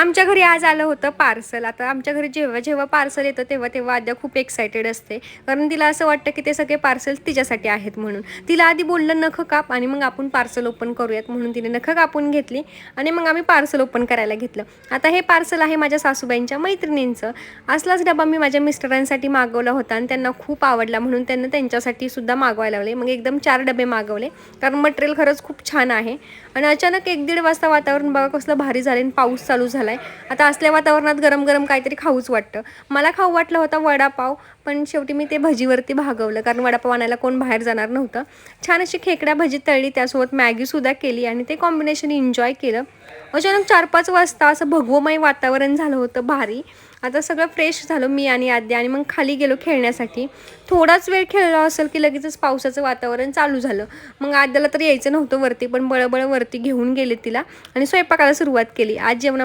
आमच्या घरी आज आलं होतं पार्सल. आता आमच्या घरी जेव्हा जेव्हा पार्सल येतं तेव्हा आद्या खूप एक्सायटेड असते, कारण तिला असं वाटतं की ते सगळे पार्सल तिच्यासाठी आहेत म्हणून. तिला आधी बोललं नखं काप आणि मग आपण पार्सल ओपन करूयात, म्हणून तिने नखं कापून घेतली आणि मग आम्ही पार्सल ओपन करायला घेतलं. आता हे पार्सल आहे माझ्या सासूबाईंच्या मैत्रिणींचं. असलाच डबा मी माझ्या मिस्टरांसाठी मागवला होता आणि त्यांना खूप आवडला, म्हणून त्यांना त्यांच्यासाठी सुद्धा मागवायला लावले. मग एकदम 4 डबे मागवले, कारण मटेरियल खरंच खूप छान आहे. आणि अचानक 1-1:30 वाजता वातावरण बघा कसलं भारी झालं आणि पाऊस चालू झाला आहे. आता असल्या वातावरणात गरम गरम काहीतरी खाऊच वाटतं. मला खाऊ वाटलं होता वडापाव, पण शेवटी मी ते भजीवरती भागवलं, कारण वडापाव आणायला कोण बाहेर जाणार नव्हतं. छान अशी खेकड्या भजी तळली, त्यासोबत मॅगीसुद्धा केली आणि ते कॉम्बिनेशन एन्जॉय केलं. अचानक 4-5 वाजता असं भगवमय वातावरण झालं होतं भारी. आता सगळं फ्रेश झालं मी आणि आद्या आणि मग खाली गेलो खेळण्यासाठी. थोडाच वेळ खेळलो असेल की लगेचच पावसाचं वातावरण चालू झालं. मग आद्याला तर यायचं नव्हतं वरती, पण बळबळ वरती घेऊन गेले तिला आणि स्वयंपाकाला सुरुवात केली. आज जेवणा